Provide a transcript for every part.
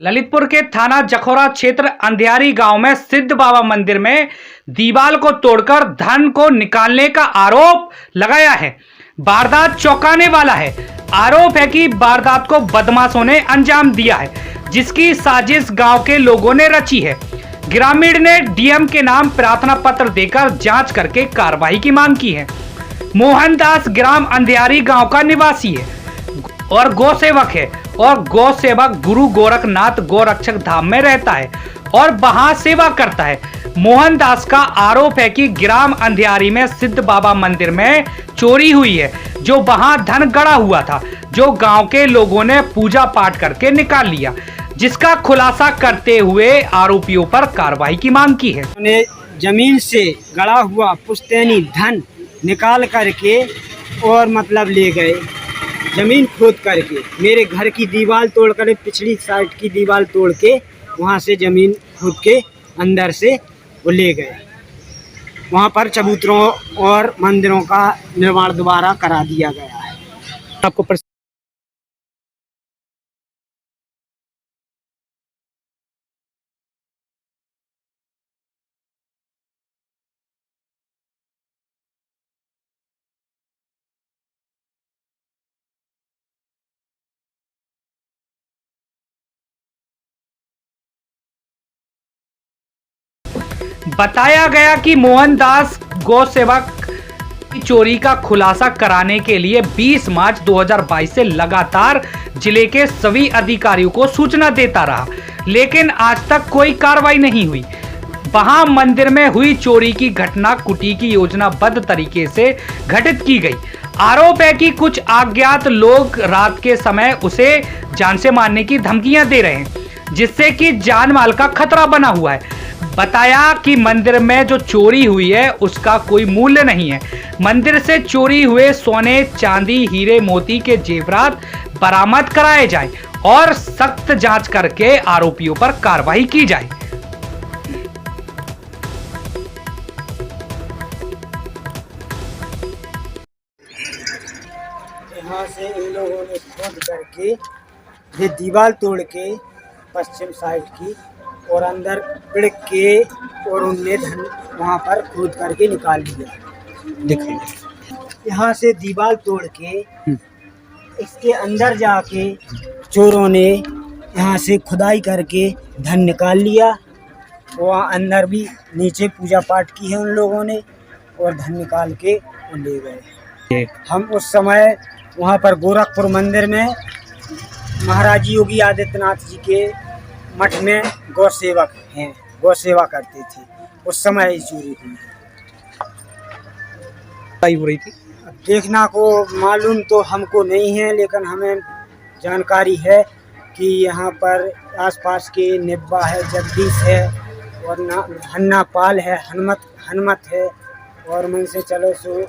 ललितपुर के थाना जखौरा क्षेत्र अंधियारी गांव में सिद्ध बाबा मंदिर में दीवार को तोड़कर धन को निकालने का आरोप लगाया है। वारदात चौंकाने वाला है। आरोप है कि वारदात को बदमाशों ने अंजाम दिया है, जिसकी साजिश गांव के लोगों ने रची है। ग्रामीण ने डीएम के नाम प्रार्थना पत्र देकर जांच करके कार्रवाई की मांग की है। मोहनदास ग्राम अंधियारी गांव का निवासी है और गौ सेवक है और गौ सेवक गुरु गोरखनाथ गोरक्षक धाम में रहता है और वहां सेवा करता है। मोहनदास का आरोप है कि ग्राम अंधियारी में सिद्ध बाबा मंदिर में चोरी हुई है, जो वहां धन गड़ा हुआ था, जो गांव के लोगों ने पूजा पाठ करके निकाल लिया, जिसका खुलासा करते हुए आरोपियों पर कार्रवाई की मांग की है। उन्हें जमीन से गड़ा हुआ पुश्तैनी धन निकाल करके और मतलब ले गए, जमीन खोद करके मेरे घर की दीवार तोड़ कर, पिछली साइड की दीवार तोड़ के वहाँ से जमीन खोद के अंदर से वो ले गए। वहाँ पर चबूतरों और मंदिरों का निर्माण दोबारा करा दिया गया है। आपको बताया गया कि मोहनदास गौ सेवक की चोरी का खुलासा कराने के लिए 20 मार्च 2022 से लगातार जिले के सभी अधिकारियों को सूचना देता रहा, लेकिन आज तक कोई कार्रवाई नहीं हुई। वहां मंदिर में हुई चोरी की घटना कुटी की योजनाबद्ध तरीके से घटित की गई। आरोप है कि कुछ अज्ञात लोग रात के समय उसे जान से मारने की धमकियां दे रहे हैं, जिससे कि जान माल का खतरा बना हुआ है। बताया कि मंदिर में जो चोरी हुई है उसका कोई मूल्य नहीं है। मंदिर से चोरी हुए सोने, चांदी, हीरे, मोती के जेवरात बरामद कराए जाए और सख्त जांच करके आरोपियों पर कार्रवाई की जाए। यहाँ से इन लोगों ने खोद करके ये दीवार तोड़ के पश्चिम साइड की और अंदर पिड़ के और उनने धन वहाँ पर खोद करके निकाल लिया। देखिए यहाँ से दीवार तोड़ के इसके अंदर जाके चोरों ने यहाँ से खुदाई करके धन निकाल लिया। वहाँ अंदर भी नीचे पूजा पाठ की है उन लोगों ने और धन निकाल के वो ले गए। हम उस समय वहाँ पर गोरखपुर मंदिर में महाराज योगी आदित्यनाथ जी के मठ में गौ सेवक हैं, गौ सेवा करते थे। उस समय चोरी हुई थी। देखना को मालूम तो हमको नहीं है, लेकिन हमें जानकारी है कि यहाँ पर आसपास के निब्बा है, जगदीश है और हन्ना पाल है, हनुमत है और मन से चलो सो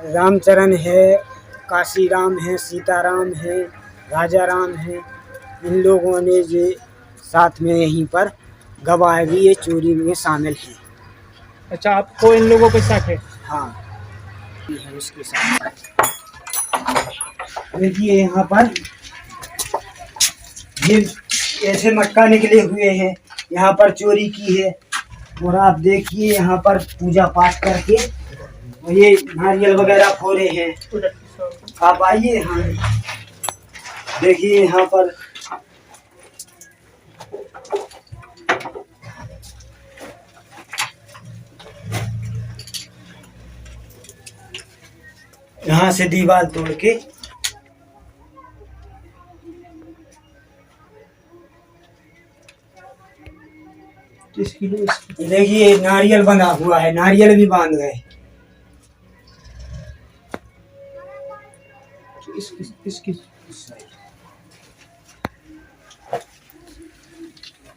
रामचरण है, काशी राम है, सीताराम है, राजा राम है। इन लोगों ने ये साथ में यहीं पर गवाह भी ये चोरी में शामिल है। अच्छा, आपको इन लोगों के साथ है? हाँ, ये है उसके साथ। देखिए यहाँ पर ये ऐसे मटका निकले हुए हैं, यहाँ पर चोरी की है। और आप देखिए यहाँ पर पूजा पाठ करके ये नारियल वगैरह फोड़े हैं। आप आइए, हाँ देखिए यहाँ पर यहाँ से दीवार तोड़ के देखिए नारियल बंधा हुआ है, नारियल भी बांध गए।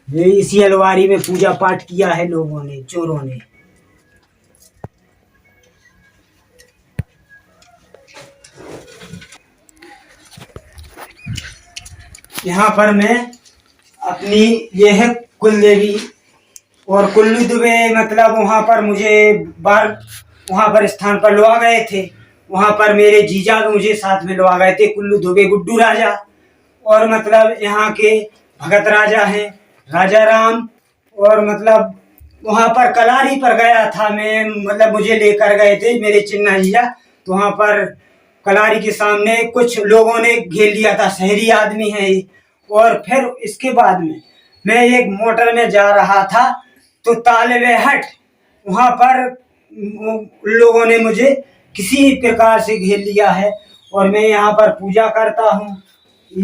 ये इसी अलवारी में पूजा पाठ किया है लोगों ने, चोरों ने। यहाँ पर मैं अपनी ये है कुल देवी और कुल्लू दुबे, मतलब वहाँ पर मुझे वहाँ पर स्थान पर लुआ गए थे। वहाँ पर मेरे जीजा मुझे साथ में लुआ गए थे, कुल्लू दुबे, गुड्डू राजा और मतलब यहाँ के भगत राजा हैं, राजा राम, और मतलब वहाँ पर कलारी पर गया था मैं, मतलब मुझे लेकर गए थे मेरे चिन्ना जिया। तो वहाँ पर कलारी के सामने कुछ लोगों ने घेर लिया था, शहरी आदमी है ये। और फिर इसके बाद में मैं एक मोटर में जा रहा था, तो तालबे हट वहाँ पर लोगों ने मुझे किसी प्रकार से घेर लिया है। और मैं यहाँ पर पूजा करता हूँ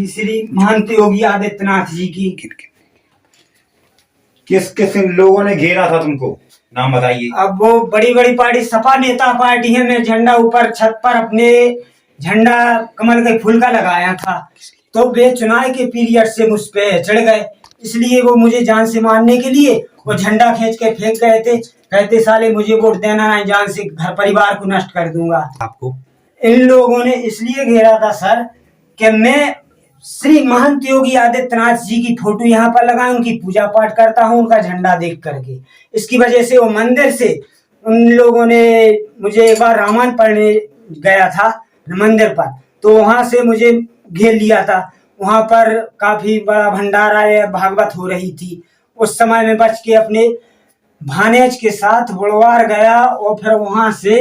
श्री महंत योगी आदित्यनाथ जी की। किस किस लोगों ने घेरा था तुमको, नाम बताइए। अब वो बड़ी बड़ी पार्टी, सपा नेता पार्टी है। मैं झंडा ऊपर छत पर अपने झंडा कमल के फूल का लगाया था, तो वे चुनाव के पीरियड से मुझ पे चढ़ गए, इसलिए वो मुझे जान से मारने के लिए वो झंडा खींच के फेंक गए थे। कहते साले मुझे वोट देना नहीं, जान से घर परिवार को नष्ट कर दूंगा। आपको इन लोगों ने इसलिए घेरा था सर कि मैं श्री महंत योगी आदित्यनाथ जी की फोटो यहाँ पर लगाए, उनकी पूजा पाठ करता हूँ, उनका झंडा देख करके। इसकी वजह से वो मंदिर से उन लोगों ने मुझे एक बार रामायण पढ़ने गया था मंदिर पर, तो वहां से मुझे घेर लिया था। वहां पर काफी बड़ा भंडारा या भागवत हो रही थी। उस समय में बच के अपने भानेज के साथ बुड़वार गया, और फिर वहां से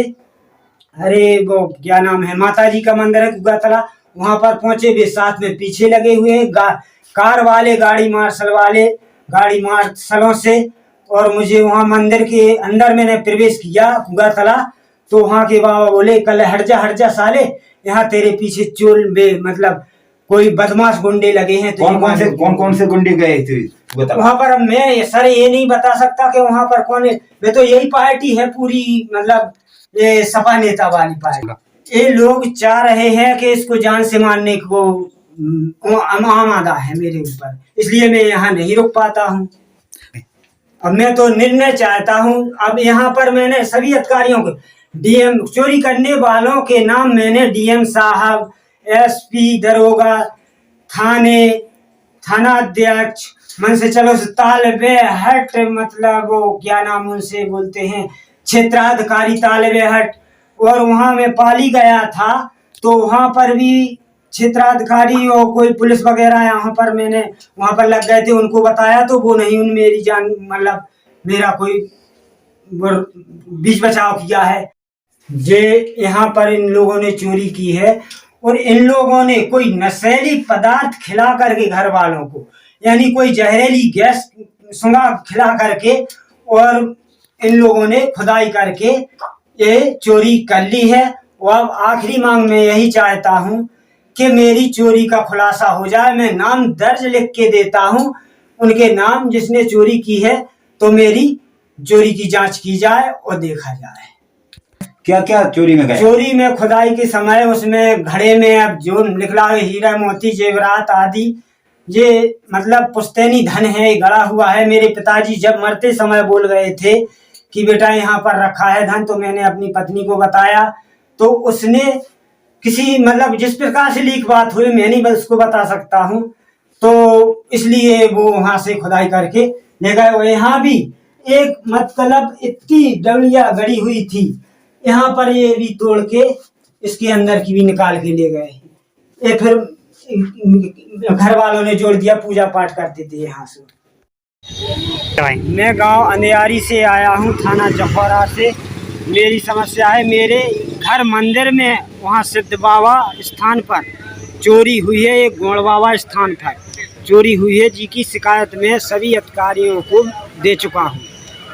अरे वो क्या नाम है, माता जी का मंदिर है गुगातला, वहां पर पहुंचे। वे साथ में पीछे लगे हुए कार वाले, गाड़ी मार्शलों से, और मुझे वहां मंदिर के अंदर मैंने प्रवेश किया गुगातला। तो वहां के बाबा बोले कल हट जा साले, यहाँ तेरे पीछे चोर मतलब कोई बदमाश गुंडे लगे हैं। कौन कौन से गुंडे गए थे वहां पर? अब मैं सर ये नहीं बता सकता कि वहां पर कौन है, वे तो यही पार्टी है पूरी, मतलब ये सपा नेता वाली पार्टी। ये लोग चाह रहे हैं कि इसको जान से मारने को आमादा है मेरे ऊपर, इसलिए मैं यहाँ नहीं रुक पाता हूँ। अब मैं तो निर्णय चाहता हूँ। अब यहाँ पर मैंने सभी अधिकारियों को, डीएम, चोरी करने वालों के नाम मैंने डीएम साहब, एसपी, दरोगा, थानाध्यक्ष, मन से चलो तालबे हट, मतलब वो क्या नाम उनसे बोलते हैं, क्षेत्राधिकारी तालबे हट। और वहां मैं पाली गया था, तो वहां पर भी क्षेत्राधिकारी और कोई पुलिस वगैरह यहाँ पर मैंने वहां पर लग गए थे, उनको बताया तो वो नहीं, उन मेरी जान मतलब मेरा कोई बीच बचाव किया है। जे यहाँ पर इन लोगों ने चोरी की है, और इन लोगों ने कोई नशीली पदार्थ खिला करके घर वालों को, यानी कोई जहरीली गैस सुंघा खिला करके, और इन लोगों ने खुदाई करके ये चोरी कर ली है। और अब आखिरी मांग में यही चाहता हूँ कि मेरी चोरी का खुलासा हो जाए। मैं नाम दर्ज लिख के देता हूँ उनके नाम जिसने चोरी की है, तो मेरी चोरी की जांच की जाए और देखा जाए। क्या क्या चोरी में गए? चोरी में खुदाई के समय उसमें घड़े में अब जो निकला है हीरा मोती जेवरात आदि, ये मतलब पुश्तैनी धन है, गड़ा हुआ है। मेरे पिताजी जब मरते समय बोल गए थे कि बेटा यहाँ पर रखा है धन, तो मैंने अपनी पत्नी को बताया, तो उसने किसी मतलब जिस प्रकार से लीक बात हुई मैं नहीं बस उसको बता सकता हूँ, तो इसलिए वो वहां से खुदाई करके ले गए। और यहाँ भी एक मतलब इतनी डलिया गड़ी हुई थी, यहाँ पर ये भी तोड़ के इसके अंदर की भी निकाल के ले गए। ये फिर घर वालों ने जोड़ दिया, पूजा पाठ करते थे यहाँ से। मैं गांव अंधियारी से आया हूँ, थाना जखौरा से। मेरी समस्या है, मेरे घर मंदिर में वहाँ सिद्ध बाबा स्थान पर चोरी हुई है, एक गोड़ बाबा स्थान पर चोरी हुई है, जी की शिकायत में सभी अधिकारियों को दे चुका हूँ,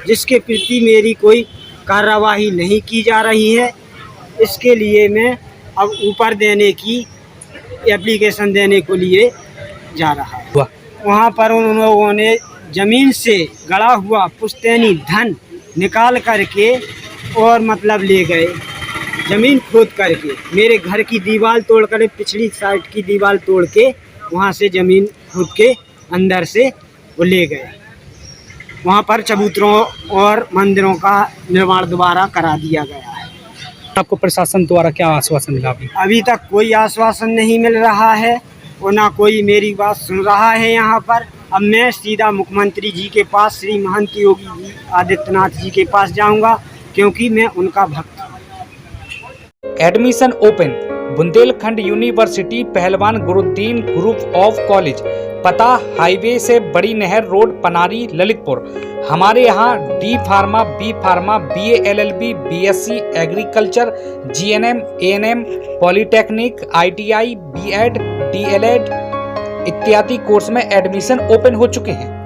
जिसके प्रति मेरी कोई कार्रवाई नहीं की जा रही है। इसके लिए मैं अब ऊपर देने की एप्लीकेशन देने को लिए जा रहा है। वहाँ पर उन लोगों ने जमीन से गड़ा हुआ पुश्तैनी धन निकाल करके और मतलब ले गए, जमीन खोद करके मेरे घर की दीवार तोड़ कर, पिछली साइड की दीवार तोड़ के वहाँ से जमीन खोद के अंदर से वो ले गए। वहाँ पर चबूतरों और मंदिरों का निर्माण दोबारा करा दिया गया है। आपको प्रशासन द्वारा क्या आश्वासन मिला? अभी तक कोई आश्वासन नहीं मिल रहा है और ना कोई मेरी बात सुन रहा है यहाँ पर। अब मैं सीधा मुख्यमंत्री जी के पास, श्री महंत योगी जी आदित्यनाथ जी के पास जाऊँगा, क्योंकि मैं उनका भक्त हूँ। Admission open Bundelkhand university Pahalwan Guruddin group of college, पता हाईवे से बड़ी नहर रोड, पनारी, ललितपुर। हमारे यहाँ D pharma, B pharma, BA LLB, BSc agriculture, GNM, ANM, polytechnic, ITI, B.Ed, DLEd इत्यादि कोर्स में एडमिशन ओपन हो चुके हैं।